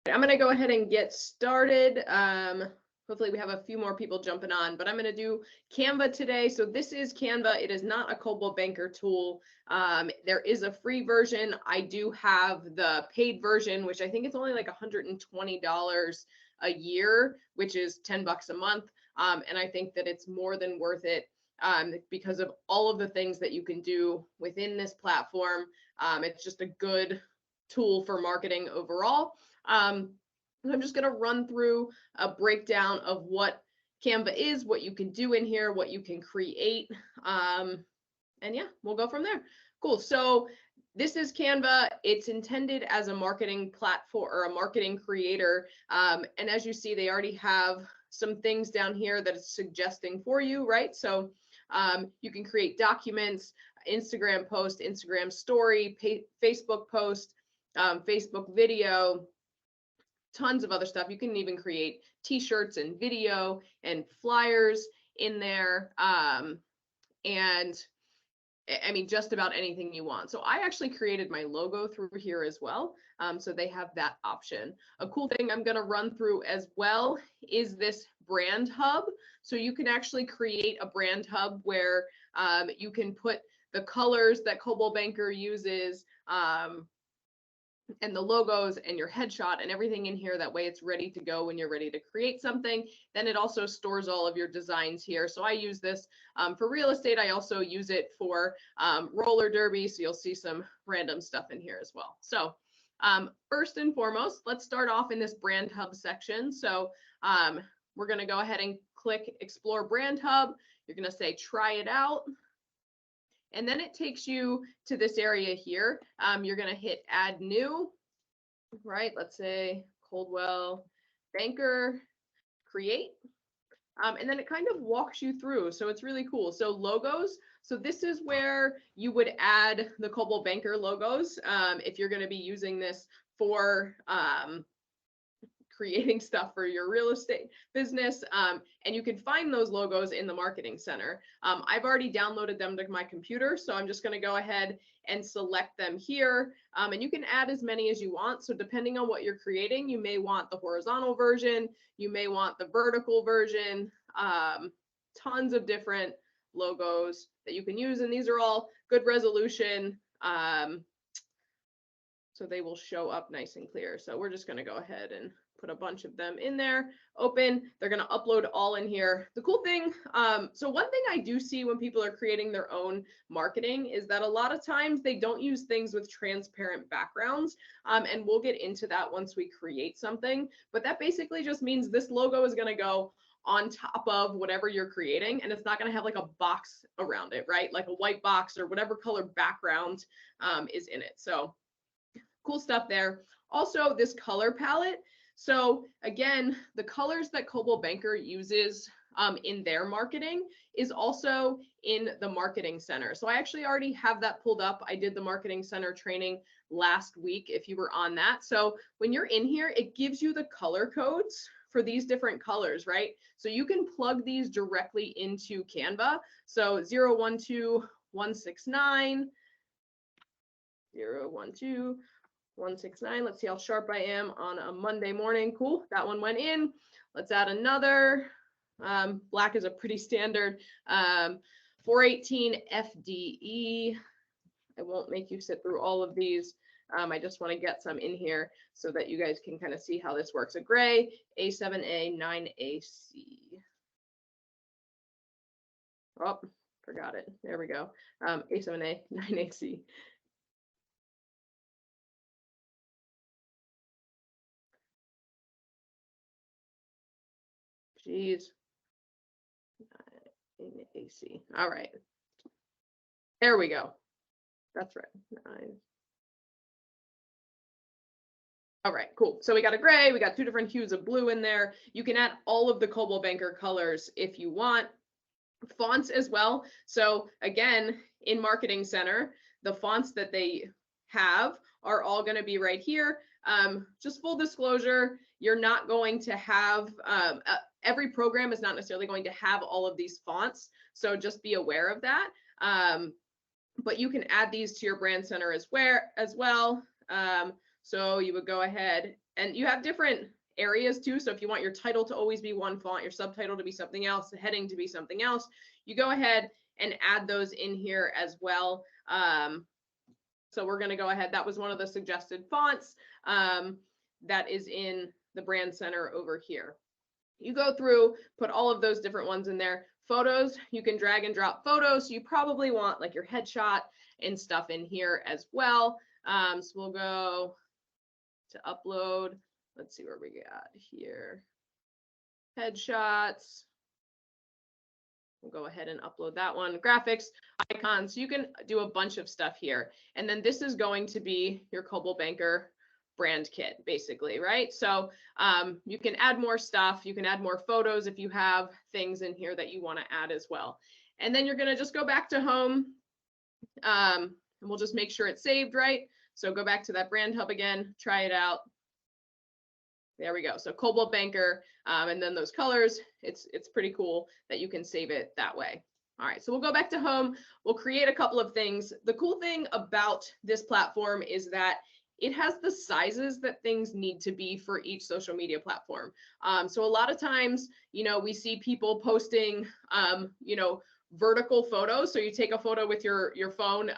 I'm going to go ahead and get started. Hopefully we have a few more people jumping on, but I'm going to do Canva today. So this is Canva. It is not a Coldwell Banker tool. There is a free version. I do have the paid version, which I think it's only like $120 a year, which is 10 bucks a month. And I think that it's more than worth it because of all of the things that you can do within this platform. It's just a good tool for marketing overall. I'm just going to run through a breakdown of what Canva is, what you can do in here, what you can create. And yeah, we'll go from there. Cool. So this is Canva. It's intended as a marketing platform or a marketing creator. And as you see, they already have some things down here that it's suggesting for you, right? So you can create documents, Instagram post, Instagram story, Facebook post, Facebook video, tons of other stuff. You can even create t-shirts and video and flyers in there. And I mean, just about anything you want. So I actually created my logo through here as well. So they have that option. A cool thing I'm going to run through as well is this brand hub. So you can actually create a brand hub where you can put the colors that Coldwell Banker uses, and the logos and your headshot and everything in here. That way it's ready to go when you're ready to create something. Then it also stores all of your designs here. So I use this for real estate. I also use it for roller derby. So you'll see some random stuff in here as well. So first and foremost, let's start off in this brand hub section. So we're going to go ahead and click explore brand hub. You're going to say try it out. And then it takes you to this area here. You're going to hit add new, right? Let's say Coldwell Banker, create. And then it kind of walks you through. So it's really cool. So logos. So this is where you would add the Coldwell Banker logos if you're going to be using this for creating stuff for your real estate business. And you can find those logos in the Marketing Center. I've already downloaded them to my computer, so I'm just going to go ahead and select them here. And you can add as many as you want. So depending on what you're creating, you may want the horizontal version, you may want the vertical version, tons of different logos that you can use. And these are all good resolution. So they will show up nice and clear. So we're just going to go ahead and put a bunch of them in there, open. They're going to upload all in here. The cool thing, so one thing I do see when people are creating their own marketing is that a lot of times they don't use things with transparent backgrounds. And we'll get into that once we create something. But that basically just means this logo is going to go on top of whatever you're creating, and it's not going to have like a box around it, right? Like a white box or whatever color background is in it. So cool stuff there. Also, this color palette. So again, the colors that Coldwell Banker uses in their marketing is also in the Marketing Center. So I actually already have that pulled up. I did the Marketing Center training last week if you were on that. So when you're in here, it gives you the color codes for these different colors, right? So you can plug these directly into Canva. So 012169, 012. 169. Let's see how sharp I am on a Monday morning. Cool. That one went in. Let's add another. Black is a pretty standard. 418 FDE. I won't make you sit through all of these. I just want to get some in here so that you guys can kind of see how this works. A gray, A7A, 9AC. Oh, forgot it. There we go. A7A, 9AC. Geez. AC. All right. There we go. That's right. 9. All right, cool. So we got a gray, we got two different hues of blue in there. You can add all of the Coldwell Banker colors if you want. Fonts as well. So again, in Marketing Center, the fonts that they have are all going to be right here. Just full disclosure, you're not going to have, every program is not necessarily going to have all of these fonts. So just be aware of that. But you can add these to your brand center as well. So you would go ahead and you have different areas too. So if you want your title to always be one font, your subtitle to be something else, the heading to be something else, you go ahead and add those in here as well. So we're going to go ahead. That was one of the suggested fonts that is in the brand center over here. You go through, put all of those different ones in there. Photos, you can drag and drop photos. So you probably want like your headshot and stuff in here as well. So we'll go to upload. Let's see where we got here. Headshots. We'll go ahead and upload that one. Graphics, icons. So you can do a bunch of stuff here. And then this is going to be your Coldwell Banker brand kit, basically, right? So you can add more stuff. You can add more photos if you have things in here that you want to add as well. And then you're going to just go back to home. And we'll just make sure it's saved, right? So go back to that brand hub again, try it out. There we go. So Coldwell Banker, and then those colors, it's pretty cool that you can save it that way. All right, so we'll go back to home. We'll create a couple of things. The cool thing about this platform is that it has the sizes that things need to be for each social media platform. So a lot of times, we see people posting, vertical photos. So you take a photo with your phone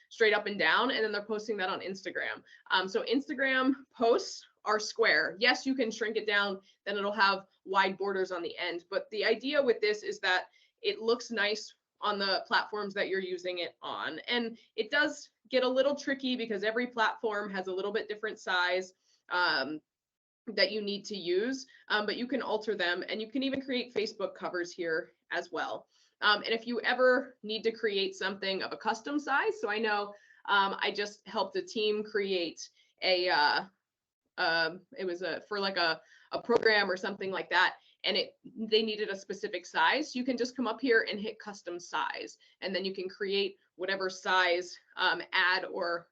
straight up and down, and then they're posting that on Instagram. So Instagram posts are square. Yes, you can shrink it down, then it'll have wide borders on the end. But the idea with this is that it looks nice on the platforms that you're using it on. And it does get a little tricky because every platform has a little bit different size that you need to use, but you can alter them, and you can even create Facebook covers here as well. And if you ever need to create something of a custom size, so I know I just helped a team create it was for like a program or something like that, and they needed a specific size. You can just come up here and hit custom size, and then you can create whatever size ad or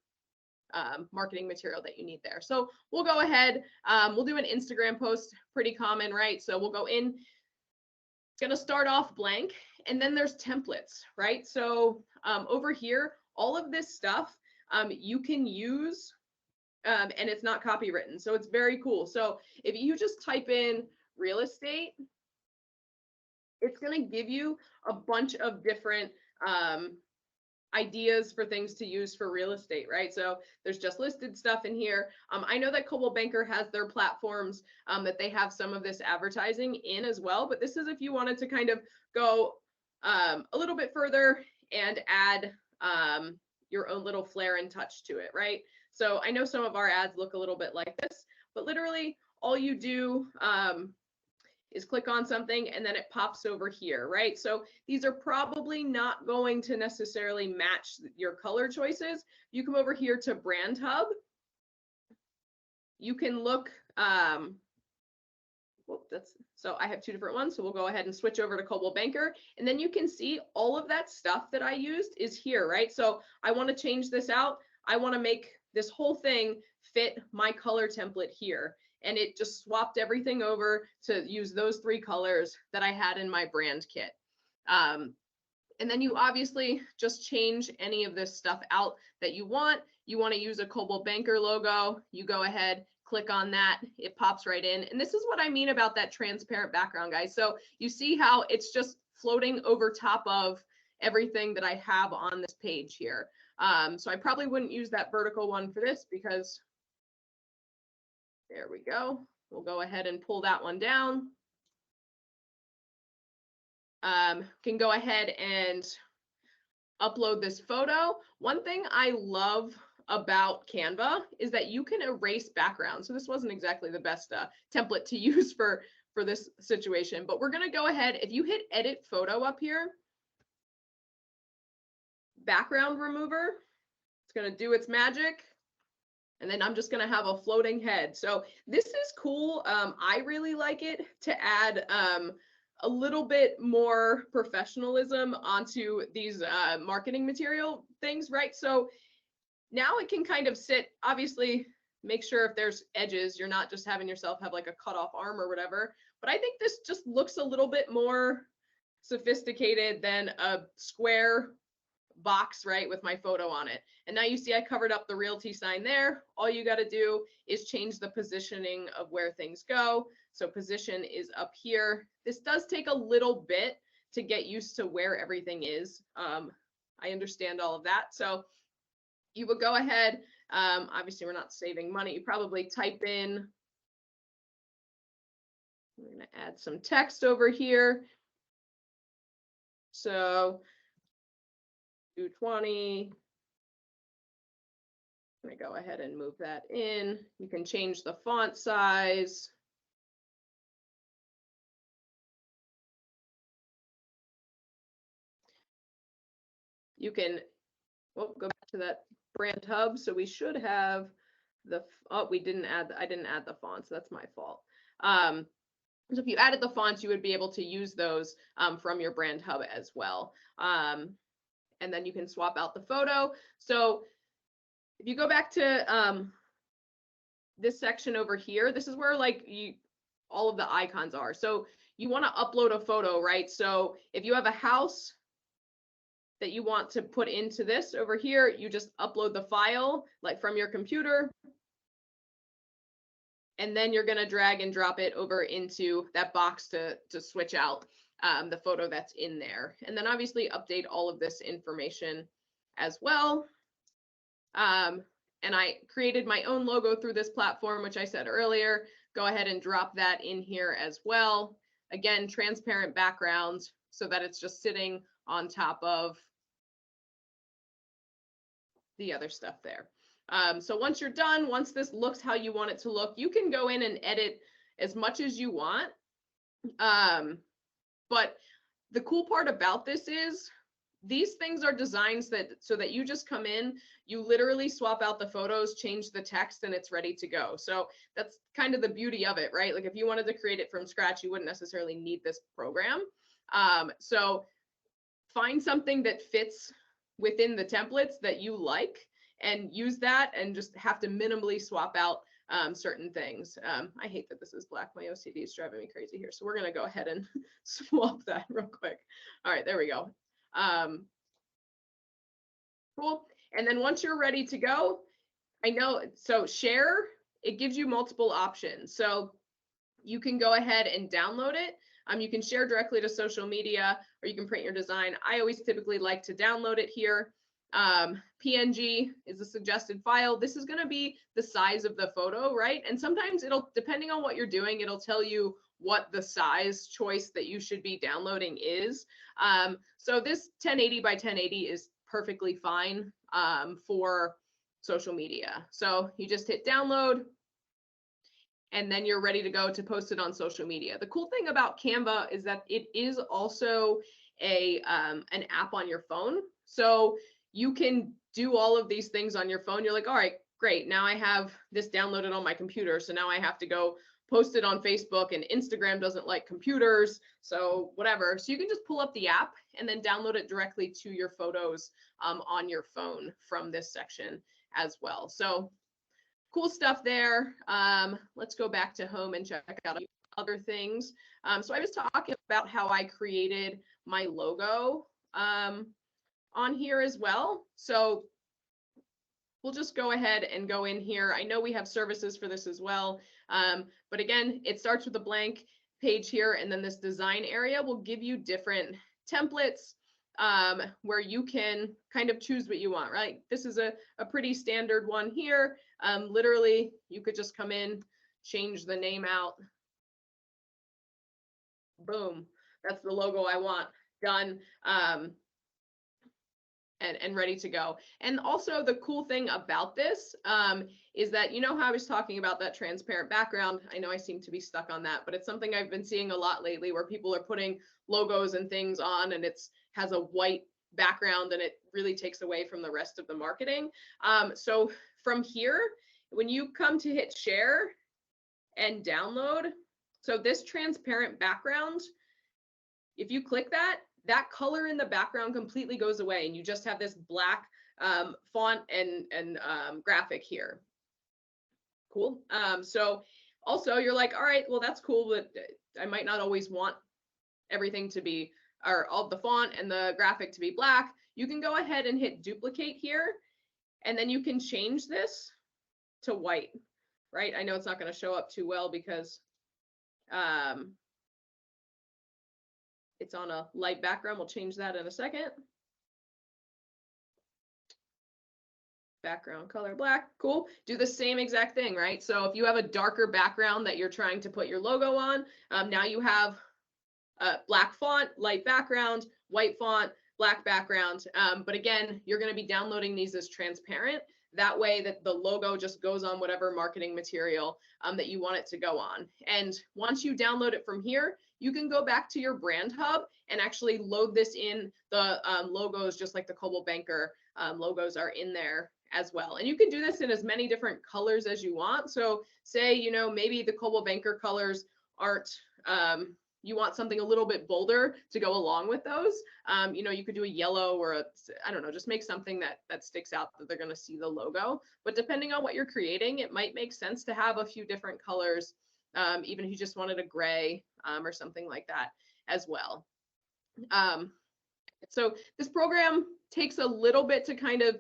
marketing material that you need there. So we'll go ahead, we'll do an Instagram post, pretty common, right? So we'll go in, it's going to start off blank, and then there's templates, right? So over here, all of this stuff you can use, and it's not copywritten. So it's very cool. So if you just type in real estate, it's going to give you a bunch of different ideas for things to use for real estate, right? So there's just listed stuff in here. I know that Coldwell Banker has their platforms that they have some of this advertising in as well, but this is if you wanted to kind of go a little bit further and add your own little flair and touch to it, right? So I know some of our ads look a little bit like this, but literally all you do is click on something and then it pops over here, right? So these are probably not going to necessarily match your color choices. You come over here to Brand Hub. You can look, so I have two different ones. So we'll go ahead and switch over to Coldwell Banker, and then you can see all of that stuff that I used is here, right? So I want to change this out. I want to make this whole thing fit my color template here. And it just swapped everything over to use those three colors that I had in my brand kit. And then you obviously just change any of this stuff out that you want. You want to use a Coldwell Banker logo, you go ahead, click on that, it pops right in. And this is what I mean about that transparent background, guys. So you see how it's just floating over top of everything that I have on this page here. So I probably wouldn't use that vertical one for this because there we go. We'll go ahead and pull that one down. Can go ahead and upload this photo. One thing I love about Canva is that you can erase background. So this wasn't exactly the best template to use for this situation, but we're going to go ahead. If you hit edit photo up here, background remover, it's going to do its magic. And then I'm just going to have a floating head. So this is cool. I really like it to add a little bit more professionalism onto these marketing material things, right? So now it can kind of sit, obviously, make sure if there's edges, you're not just having yourself have like a cut off arm or whatever. But I think this just looks a little bit more sophisticated than a square box, right, with my photo on it. And now you see I covered up the realty sign there. All you got to do is change the positioning of where things go. So position is up here. This does take a little bit to get used to where everything is. I understand all of that. So you would go ahead. Obviously, we're not saving money. You probably type in, we're going to add some text over here. So 220. I'm going to go ahead and move that in. You can change the font size. You can go back to that brand hub. So we should have the, oh, we didn't add, I didn't add the fonts. That's my fault. So if you added the fonts, you would be able to use those from your brand hub as well. And then you can swap out the photo. So if you go back to this section over here, this is where like all of the icons are. So you want to upload a photo, right? So if you have a house that you want to put into this over here, you just upload the file like from your computer. And then you're going to drag and drop it over into that box to switch out the photo that's in there. And then obviously update all of this information as well. And I created my own logo through this platform, which I said earlier. Go ahead and drop that in here as well. Again, transparent backgrounds so that it's just sitting on top of the other stuff there. So once you're done, once this looks how you want it to look, you can go in and edit as much as you want. But the cool part about this is these things are designs so that you just come in, you literally swap out the photos, change the text, and it's ready to go. So that's kind of the beauty of it, right? Like if you wanted to create it from scratch, you wouldn't necessarily need this program. So find something that fits within the templates that you like and use that, and just have to minimally swap out certain things. I hate that this is black. My OCD is driving me crazy here. So we're going to go ahead and swap that real quick. All right, there we go. Cool. And then once you're ready to go, so share, it gives you multiple options. So you can go ahead and download it. You can share directly to social media, or you can print your design. I always typically like to download it here. PNG is a suggested file. This is going to be the size of the photo, right? And sometimes depending on what you're doing, it'll tell you what the size choice that you should be downloading is. So this 1080 by 1080 is perfectly fine for social media. So you just hit download, and then you're ready to go to post it on social media. The cool thing about Canva is that it is also an app on your phone. So you can do all of these things on your phone. You're like, all right, great. Now I have this downloaded on my computer. So now I have to go post it on Facebook, and Instagram doesn't like computers. So whatever. So you can just pull up the app and then download it directly to your photos on your phone from this section as well. So cool stuff there. Let's go back to home and check out other things. So I was talking about how I created my logo on here as well. So we'll just go ahead and go in here. I know we have services for this as well. But again, it starts with a blank page here, and then this design area will give you different templates where you can kind of choose what you want, right? This is a pretty standard one here. Literally, you could just come in, change the name out. Boom, that's the logo I want, done. And ready to go. And also the cool thing about this is that, you know how I was talking about that transparent background? I know I seem to be stuck on that, but it's something I've been seeing a lot lately where people are putting logos and things on, and has a white background, and it really takes away from the rest of the marketing. So from here, when you come to hit share and download, so this transparent background, if you click that color in the background completely goes away, and you just have this black font and graphic here. Cool. So also you're like, all right, well, that's cool, but I might not always want everything to be, or all the font and the graphic to be black. you can go ahead and hit duplicate here, and then you can change this to white, right? I know it's not going to show up too well because it's on a light background. We'll change that in a second. Background color black, cool. Do the same exact thing, right? So if you have a darker background that you're trying to put your logo on, now you have black font, light background, white font, black background. But again, you're going to be downloading these as transparent. That way that the logo just goes on whatever marketing material that you want it to go on. And once you download it from here, you can go back to your brand hub and actually load this in. The logos, just like the Coldwell Banker logos, are in there as well. And you can do this in as many different colors as you want. So say, you know, maybe the Coldwell Banker colors aren't, you want something a little bit bolder to go along with those. You know, you could do a yellow or I don't know, just make something that sticks out that they're going to see the logo. But depending on what you're creating, it might make sense to have a few different colors, even if you just wanted a gray or something like that as well. So this program takes a little bit to kind of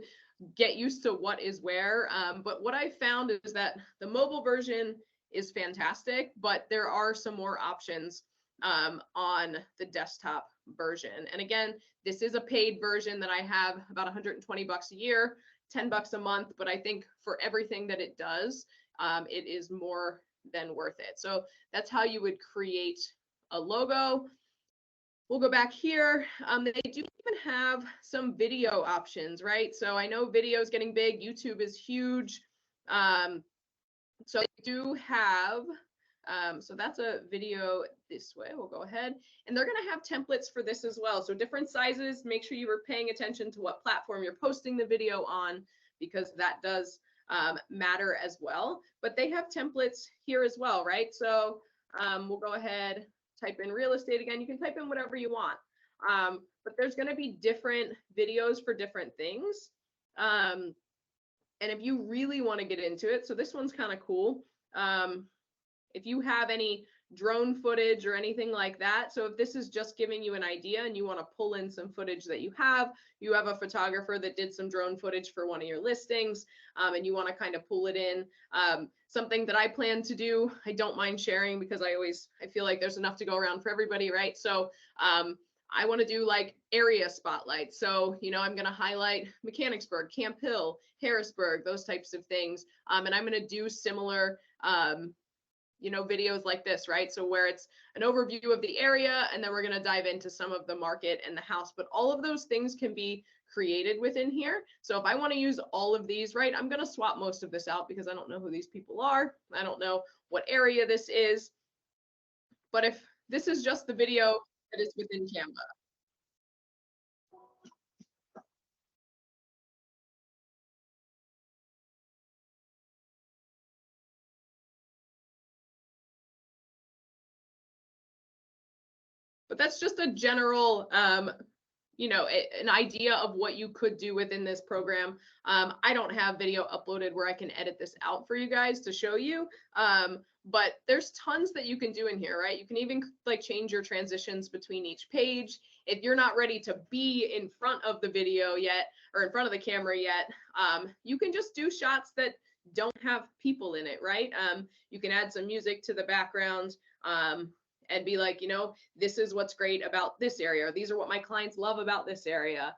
get used to what is where. But what I found is that the mobile version is fantastic, but there are some more options on the desktop version. And again, this is a paid version that I have about 120 bucks a year, 10 bucks a month. But I think for everything that it does, it is more than worth it. So that's how you would create a logo. We'll go back here. They do even have some video options, right? So I know video is getting big. YouTube is huge. So they do have, so that's a video this way. We'll go ahead. And they're going to have templates for this as well. So different sizes. Make sure you were paying attention to what platform you're posting the video on, because that does matter as well. But they have templates here as well, right? So we'll go ahead, type in real estate again. You can type in whatever you want. But there's going to be different videos for different things. And if you really want to get into it, so this one's kind of cool. If you have any drone footage or anything like that, so if this is just giving you an idea and you want to pull in some footage that you have a photographer that did some drone footage for one of your listings, and you want to kind of pull it in. Something that I plan to do, I don't mind sharing because I feel like there's enough to go around for everybody, right? So I want to do like area spotlights. So, you know, I'm going to highlight Mechanicsburg, Camp Hill, Harrisburg, those types of things. And I'm going to do similar, you know, videos like this, right? So where it's an overview of the area, and then we're going to dive into some of the market and the house. But all of those things can be created within here. So if I want to use all of these, right, I'm going to swap most of this out because I don't know who these people are. I don't know what area this is. But if this is just the video that is within Canva. But that's just a general, you know, an idea of what you could do within this program. I don't have video uploaded where I can edit this out for you guys to show you. But there's tons that you can do in here, right? You can even like change your transitions between each page. If you're not ready to be in front of the video yet, or in front of the camera yet, you can just do shots that don't have people in it, right? You can add some music to the background. And be like, you know, this is what's great about this area. These are what my clients love about this area.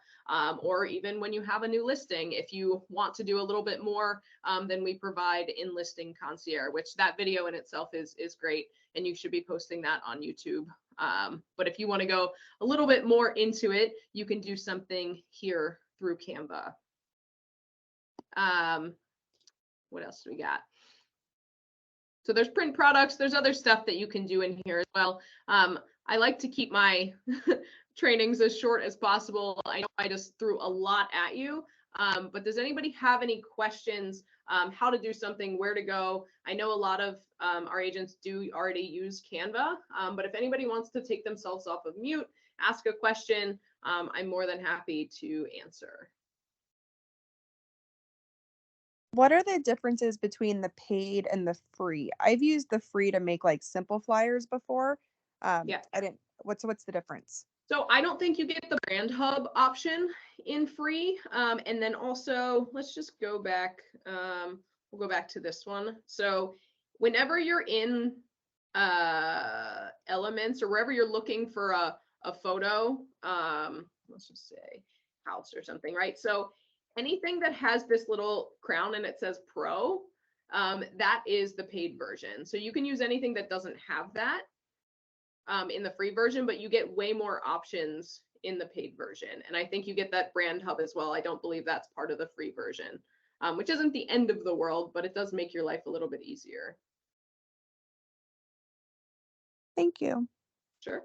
Or even when you have a new listing, if you want to do a little bit more than we provide in Listing Concierge, which that video in itself is great. And you should be posting that on YouTube. But if you want to go a little bit more into it, you can do something here through Canva. What else do we got? So there's print products, there's other stuff that you can do in here as well. I like to keep my trainings as short as possible. I know I just threw a lot at you, but does anybody have any questions, how to do something, where to go? I know a lot of our agents do already use Canva, but if anybody wants to take themselves off of mute, ask a question, I'm more than happy to answer. What are the differences between the paid and the free? I've used the free to make like simple flyers before. Yeah. What's the difference? So I don't think you get the brand hub option in free. And then also, let's just go back. We'll go back to this one. So whenever you're in Elements or wherever you're looking for a photo, let's just say house or something, right? So anything that has this little crown and it says Pro, that is the paid version. So you can use anything that doesn't have that in the free version, but you get way more options in the paid version. And I think you get that brand hub as well. I don't believe that's part of the free version, which isn't the end of the world, but it does make your life a little bit easier. Thank you. Sure.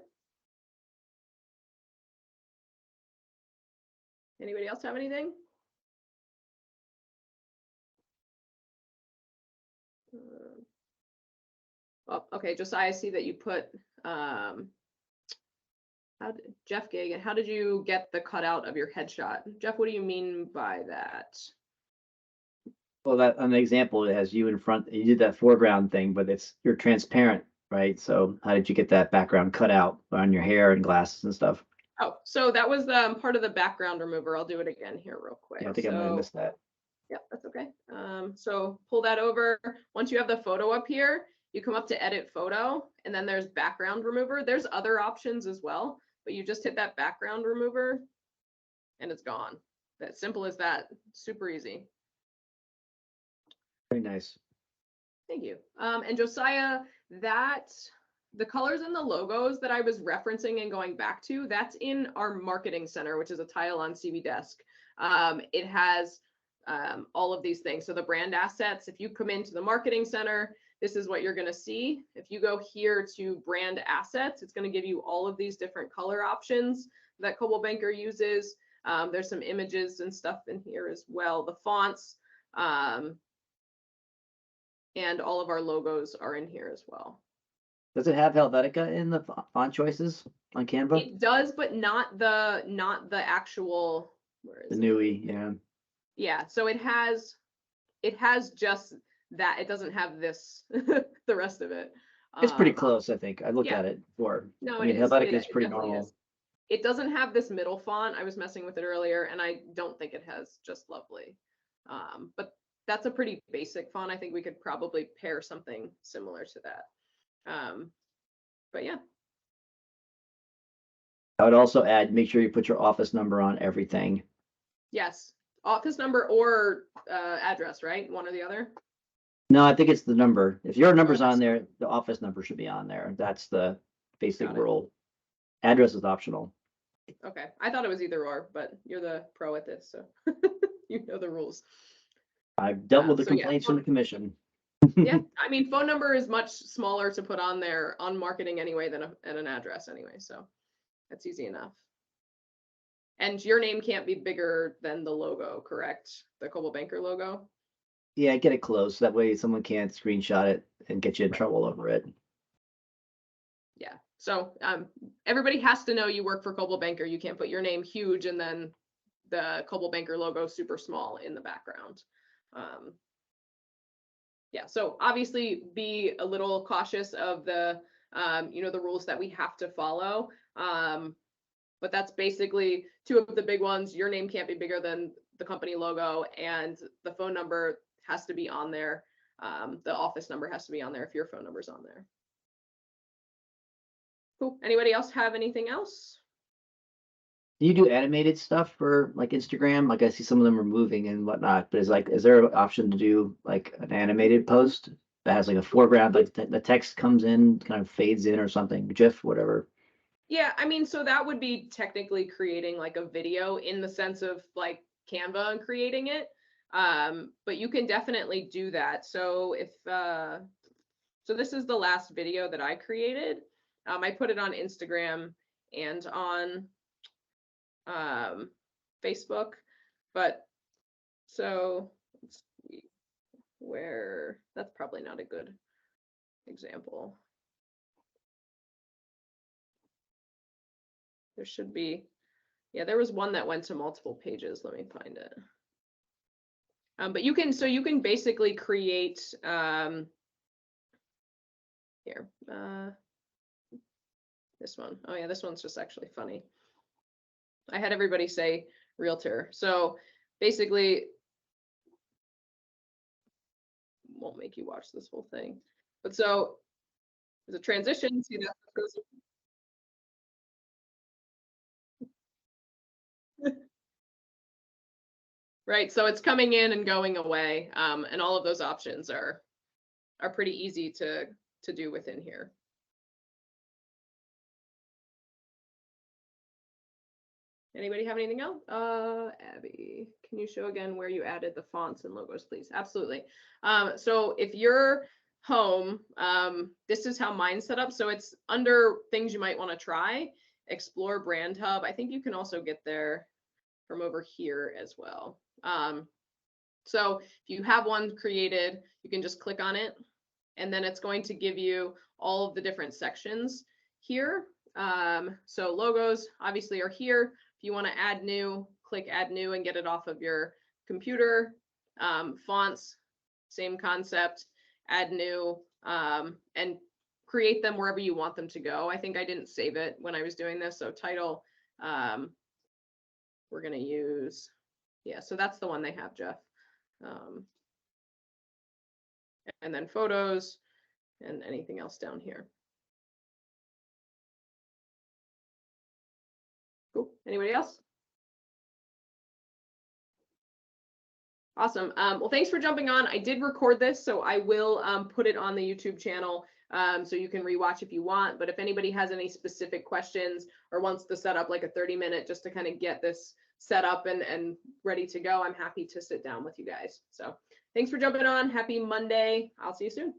Anybody else have anything? Oh, okay, Josiah, I see that you put Jeff Gagan, how did you get the cutout of your headshot? Jeff, what do you mean by that? Well, that on the example, it has you in front. You did that foreground thing, but you're transparent, right? So how did you get that background cut out on your hair and glasses and stuff? Oh, so that was the part of the background remover. I'll do it again here real quick. Yeah, I think I might have missed that. Yeah, that's okay. So pull that over. Once you have the photo up here, you come up to edit photo, and then there's background remover. There's other options as well, but you just hit that background remover and it's gone. That simple as that. Super easy. Very nice. Thank you. And Josiah, that the colors and the logos that I was referencing and going back to, that's in our marketing center, which is a tile on CV Desk. It has all of these things. So the brand assets, if you come into the marketing center, this is what you're going to see. If you go here to brand assets, it's going to give you all of these different color options that Coldwell Banker uses. There's some images and stuff in here as well. The fonts and all of our logos are in here as well. Does it have Helvetica in the font choices on Canva? It does, but not the actual. Where is The it? newie, yeah. Yeah, so it has just that. It doesn't have this the rest of it. It's pretty close, I think. I looked yeah. at it before. No, I mean, it is. Helvetica It is pretty definitely normal. is. It doesn't have this middle font. I was messing with it earlier, and I don't think it has just lovely. But that's a pretty basic font. I think we could probably pair something similar to that. But yeah. I would also add, make sure you put your office number on everything. Yes. Office number or address, right? One or the other. No, I think it's the number. If your number's on there, the office number should be on there. That's the basic rule. Address is optional. Okay. I thought it was either or, but you're the pro at this, so you know the rules. I've dealt with the so yeah, complaints from the commission. Yeah, I mean, phone number is much smaller to put on there on marketing anyway than an address anyway, so that's easy enough. And your name can't be bigger than the logo, correct? The Coldwell Banker logo? Yeah, get it close. That way someone can't screenshot it and get you in trouble over it. Yeah, so everybody has to know you work for Coldwell Banker. You can't put your name huge and then the Coldwell Banker logo super small in the background. Yeah, so obviously be a little cautious of the the rules that we have to follow. But that's basically two of the big ones. Your name can't be bigger than the company logo, and the phone number has to be on there. The office number has to be on there if your phone number's on there. Cool. Anybody else have anything else? Do you do animated stuff for like Instagram? Like I see some of them are moving and whatnot, but is there an option to do like an animated post that has like a foreground, like the text comes in, kind of fades in or something, GIF, whatever? Yeah, I mean, so that would be technically creating like a video in the sense of like Canva and creating it. But you can definitely do that. So if so this is the last video that I created. I put it on Instagram and on Facebook, but so let's see where that's probably not a good example. There should be, yeah, there was one that went to multiple pages. Let me find it. But you can basically create here. This one. Oh yeah, this one's just actually funny. I had everybody say realtor. So basically, won't make you watch this whole thing. But so there's a transition. See that? Right. So it's coming in and going away. And all of those options are pretty easy to do within here. Anybody have anything else? Abby, can you show again where you added the fonts and logos, please? Absolutely. So if you're home, this is how mine's set up. So it's under things you might want to try, explore brand hub. I think you can also get there from over here as well. So if you have one created, you can just click on it, and then it's going to give you all of the different sections here. So logos obviously are here. If you want to add new, click add new and get it off of your computer. Fonts, same concept, add new, and create them wherever you want them to go. I think I didn't save it when I was doing this. So title, we're going to use, yeah, so that's the one they have, Jeff. And then photos and anything else down here. Cool. Anybody else? Awesome. Well, thanks for jumping on. I did record this, so I will put it on the YouTube channel so you can rewatch if you want. But if anybody has any specific questions or wants to set up like a 30-minute just to kind of get this set up and ready to go, I'm happy to sit down with you guys. So thanks for jumping on. Happy Monday. I'll see you soon.